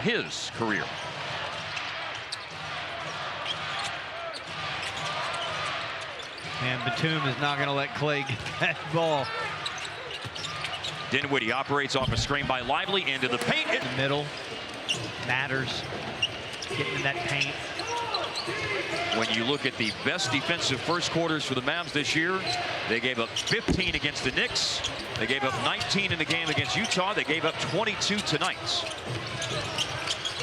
his career. And Batum is not going to let Clay get that ball. Dinwiddie operates off a screen by Lively into the paint. The middle matters. Getting in that paint. When you look at the best defensive first quarters for the Mavs this year, they gave up 15 against the Knicks. They gave up 19 in the game against Utah. They gave up 22 tonight.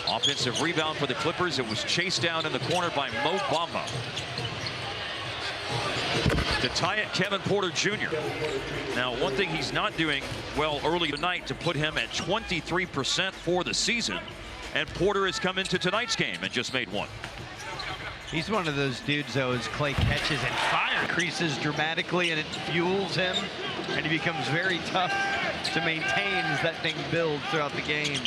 Offensive rebound for the Clippers. It was chased down in the corner by Mo Bamba. To tie it, Kevin Porter Jr. Now, one thing he's not doing well early tonight to put him at 23% for the season. And Porter has come into tonight's game and just made one. He's one of those dudes, though, as Clay catches and fire increases dramatically, and it fuels him, and he becomes very tough to maintain as that thing builds throughout the game.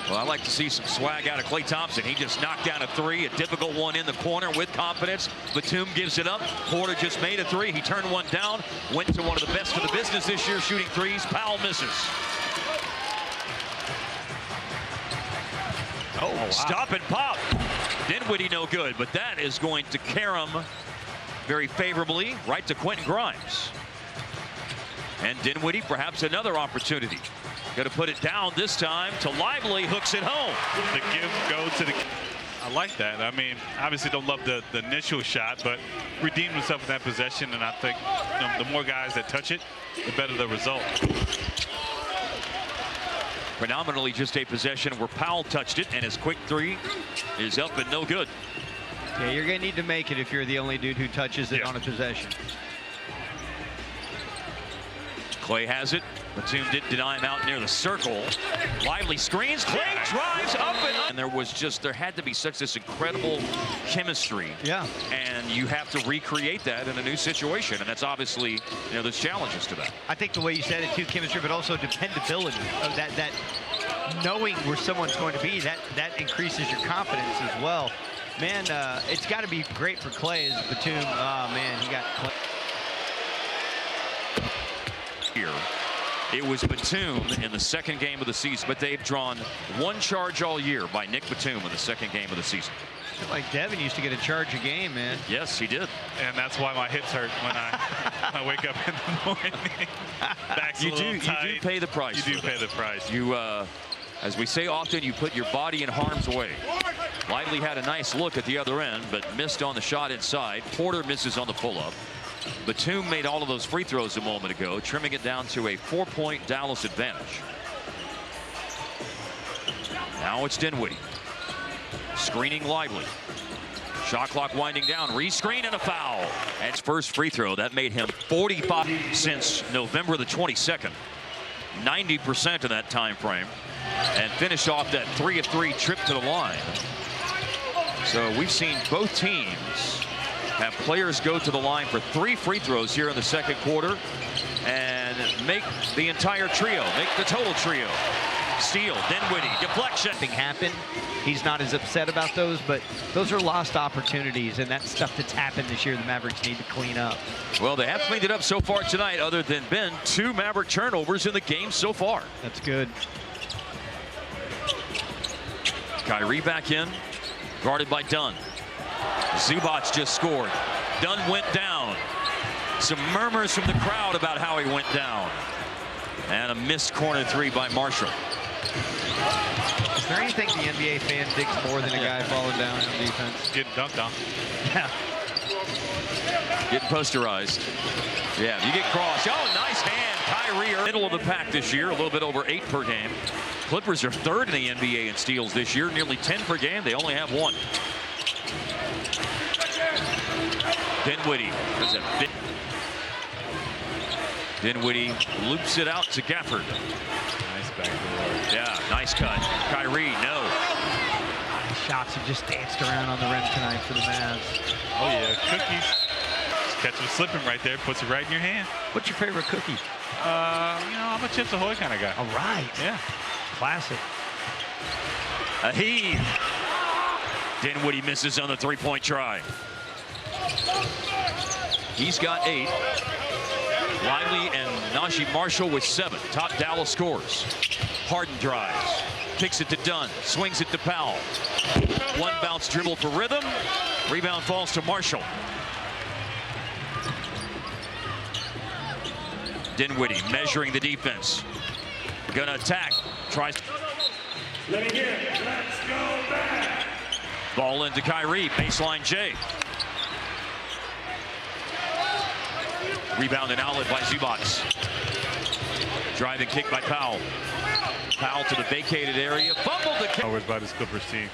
Well, I like to see some swag out of Klay Thompson. He just knocked down a three, a difficult one in the corner with confidence. Batum gives it up. Porter just made a three. He turned one down, went to one of the best for the business this year shooting threes. Powell misses. Oh, wow. Stop and pop. Dinwiddie no good, but that is going to carry him very favorably right to Quentin Grimes. And Dinwiddie, perhaps another opportunity. Going to put it down this time to Lively, hooks it home. The give go to the. I like that. I mean, obviously don't love the initial shot, but redeemed himself in that possession, and I think the more guys that touch it, the better the result. Predominantly just a possession where Powell touched it, and his quick three is up and no good. Yeah, you're going to need to make it if you're the only dude who touches it on a possession. Clay has it. Batum did deny him out near the circle. Lively screens. Clay drives up and up. And there had to be such this incredible chemistry. Yeah. And you have to recreate that in a new situation. And that's obviously, there's challenges to that. I think the way you said it too, chemistry, but also dependability of that knowing where someone's going to be, that increases your confidence as well. Man, it's got to be great for Clay as Batum. Oh, man, he got Clay. Here. It was Batum in the second game of the season, but they've drawn one charge all year by Nick Batum in the second game of the season. I feel like Devin used to get a charge a game, man. Yes, he did. And that's why my hips hurt when I wake up in the morning. Back's a little tight. You do pay the price. You do pay the price. You, as we say often, you put your body in harm's way. Lively had a nice look at the other end, but missed on the shot inside. Porter misses on the pull-up. Batum made all of those free throws a moment ago, trimming it down to a 4-point Dallas advantage. Now it's Dinwiddie. Screening Lively. Shot clock winding down. Rescreen and a foul. And his first free throw. That made him 45 since November the 22nd. 90% in that time frame. And finished off that 3-of-3 trip to the line. So we've seen both teams have players go to the line for 3 free throws here in the second quarter and make the entire trio, make the total trio. Steal, Dinwiddie, deflection. Nothing happened. He's not as upset about those, but those are lost opportunities, and that's stuff that's happened this year the Mavericks need to clean up. Well, they have cleaned it up so far tonight, other than 2 Maverick turnovers in the game so far. That's good. Kyrie back in, guarded by Dunn. Zubac just scored. Dunn went down. Some murmurs from the crowd about how he went down. And a missed corner 3 by Marshall. Is there anything the NBA fan digs more than a guy falling down on defense? Getting dunked on. Yeah. Getting posterized. Yeah, you get crossed. Oh, nice hand. Kyrie, middle of the pack this year, a little bit over 8 per game. Clippers are 3rd in the NBA in steals this year, nearly 10 per game. They only have 1. Dinwiddie is a bit. Dinwiddie loops it out to Gafford. Nice backdoor. Yeah, nice cut. Kyrie, no. Shots have just danced around on the rim tonight for the Mavs. Oh yeah, cookies. Just catch him slipping right there, puts it right in your hand. What's your favorite cookie? I'm a Chips Ahoy kind of guy. All right. Yeah. Classic. A heave. Dinwiddie misses on the 3-point try. He's got 8. Lively and Najee Marshall with 7. Top Dallas scores. Harden drives. kicks it to Dunn, swings it to Powell. One bounce dribble for rhythm. Rebound falls to Marshall. Dinwiddie measuring the defense. Gonna attack. Tries. Let me hear it. Let's go back. Ball into Kyrie. Baseline J. Rebound and outlet by Zubac. Driving kick by Powell. Powell to the vacated area. Fumbled the kick. Always by this Clippers team.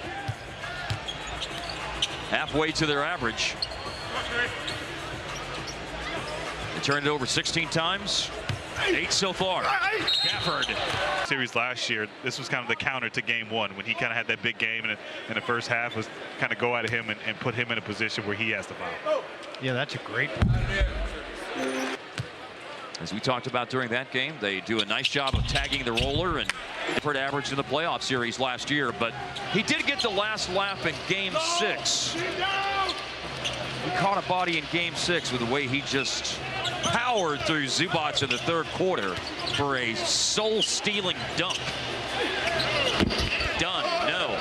Halfway to their average. They turned it over 16 times. 8 so far. Gafford. Series last year, this was kind of the counter to game one when he kind of had that big game in the first half, was kind of go at him and put him in a position where he has to foul. Yeah, that's a great point. As we talked about during that game, they do a nice job of tagging the roller and for average in the playoff series last year, but he did get the last laugh in game 6. He caught a body in game 6 with the way he just powered through Zubac in the third quarter for a soul-stealing dunk. Done. No.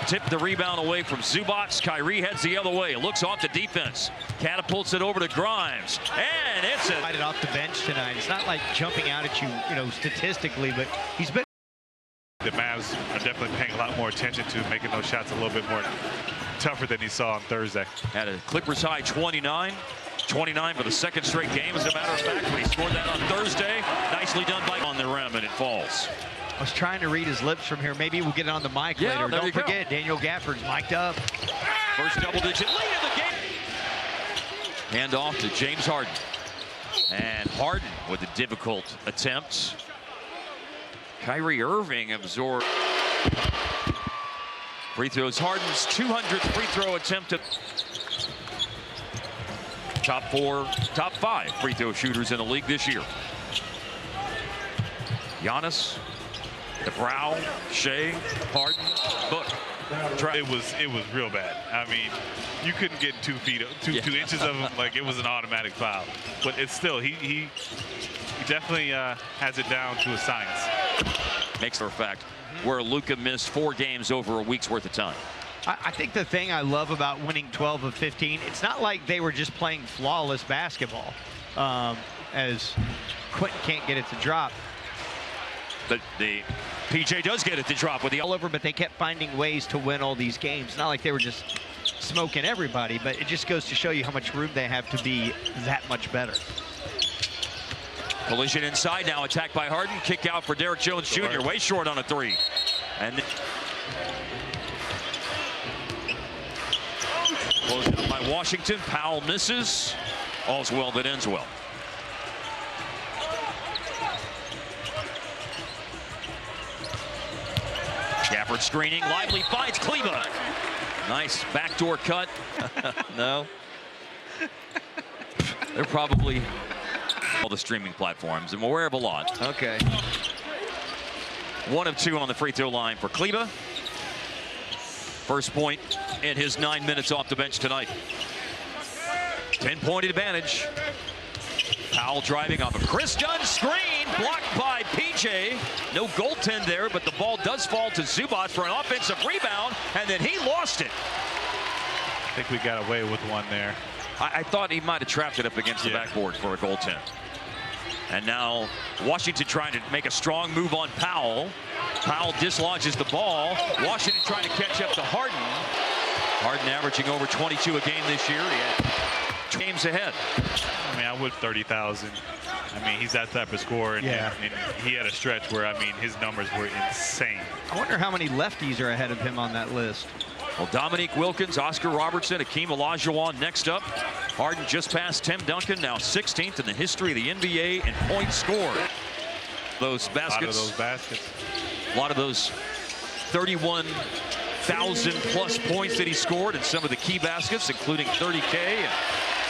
Tipped the rebound away from Zubac. Kyrie heads the other way. Looks off the defense. Catapults it over to Grimes. And it's a... It off the bench tonight. It's not like jumping out at you, statistically, but he's been... The Mavs are definitely paying a lot more attention to making those shots a little bit more tougher than he saw on Thursday. Had a Clippers high 29. 29 for the second straight game, as a matter of fact, but he scored that on Thursday. Nicely done by on the rim, and it falls. I was trying to read his lips from here. Maybe we'll get it on the mic Yeah, later. there Don't forget, Daniel Gafford's mic'd up. First double-digit lead of the game. Hand off to James Harden. And Harden with a difficult attempt. Kyrie Irving absorbed. Free throws. Harden's 200th free throw attempt at top 5 free throw shooters in the league this year. Giannis, DeBrow, Shea, Harden, Book. It was real bad. I mean, you couldn't get 2 feet, two inches of him like it was an automatic foul. But it's still, he definitely has it down to a science. Makes for a fact where Luka missed 4 games over a week's worth of time. I think the thing I love about winning 12 of 15, it's not like they were just playing flawless basketball, as Quentin can't get it to drop. The PJ does get it to drop with the all over, but they kept finding ways to win all these games. Not like they were just smoking everybody, but it just goes to show you how much room they have to be that much better. Collision inside now, attacked by Harden. Kick out for Derrick Jones Jr. Way short on a 3. And closed out by Washington. Powell misses. All's well that ends well. Gafford screening. Lively finds Kleba. Nice backdoor cut. No. They're probably all the streaming platforms, and we're aware of a lot. Okay. 1 of 2 on the free throw line for Kleba. First point in his 9 minutes off the bench tonight. 10-point advantage. Powell driving off a Chris Dunn screen, blocked by PJ. No goaltend there, but the ball does fall to Zubac for an offensive rebound, and then he lost it. I think we got away with one there. I thought he might have trapped it up against the backboard for a goaltend. And now Washington trying to make a strong move on Powell. Powell dislodges the ball. Washington trying to catch up to Harden. Harden averaging over 22 a game this year. He had 2 games ahead. I mean, I would 30,000. I mean, he's that type of scorer, and he had a stretch where, I mean, his numbers were insane. I wonder how many lefties are ahead of him on that list. Well, Dominique Wilkins, Oscar Robertson, Hakeem Olajuwon next up. Harden just passed Tim Duncan, now 16th in the history of the NBA in points scored. Those baskets. A lot of those baskets. A lot of those 31,000 plus points that he scored in some of the key baskets, including 30K. And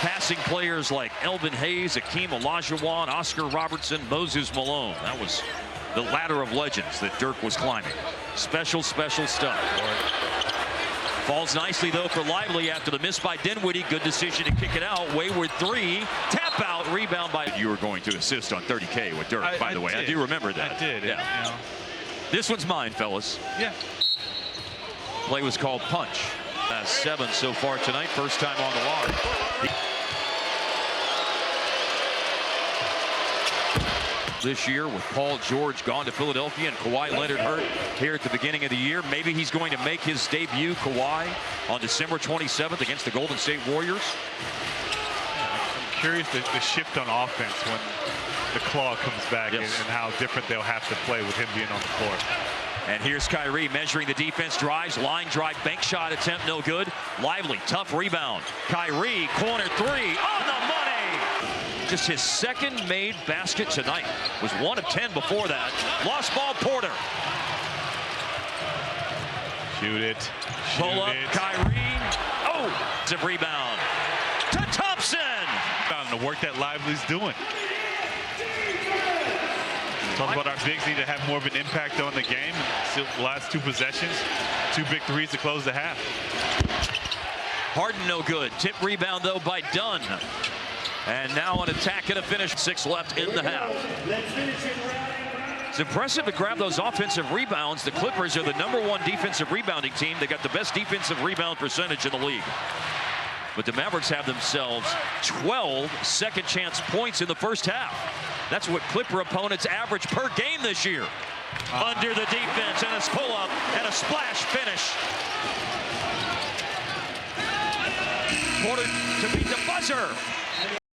passing players like Elvin Hayes, Hakeem Olajuwon, Oscar Robertson, Moses Malone. That was the ladder of legends that Dirk was climbing. Special, special stuff. Falls nicely, though, for Lively after the miss by Dinwiddie. Good decision to kick it out. Wayward 3. Tap out. Rebound by... You were going to assist on 30K with Dirk, by the way. I do remember that. I did. Yeah. You know, This one's mine, fellas. Yeah. Play was called punch. 7 so far tonight, first time on the line. This year with Paul George gone to Philadelphia and Kawhi Leonard hurt here at the beginning of the year. Maybe he's going to make his debut, Kawhi, on December 27th against the Golden State Warriors. I'm curious the shift on offense when the claw comes back, Yes. and how different they'll have to play with him being on the floor. And here's Kyrie measuring the defense, drives, line drive, bank shot attempt, no good. Lively, tough rebound. Kyrie, corner three, on the money! Just his second made basket tonight. Was 1 of 10 before that. Lost ball, Porter. Shoot it. Pull up, Kyrie. Oh, it's a rebound. To Thompson! And the work that Lively's doing. Talk about our bigs need to have more of an impact on the game. Still, the last 2 possessions, 2 big threes to close the half. Harden no good. Tip rebound though by Dunn. And now an attack and a finish. 6 left in the half. It's impressive to grab those offensive rebounds. The Clippers are the #1 defensive rebounding team. They got the best defensive rebound percentage in the league. But the Mavericks have themselves 12 second chance points in the first half. That's what Clipper opponents average per game this year. Under the defense and a pull-up and a splash finish. Porter to beat the buzzer.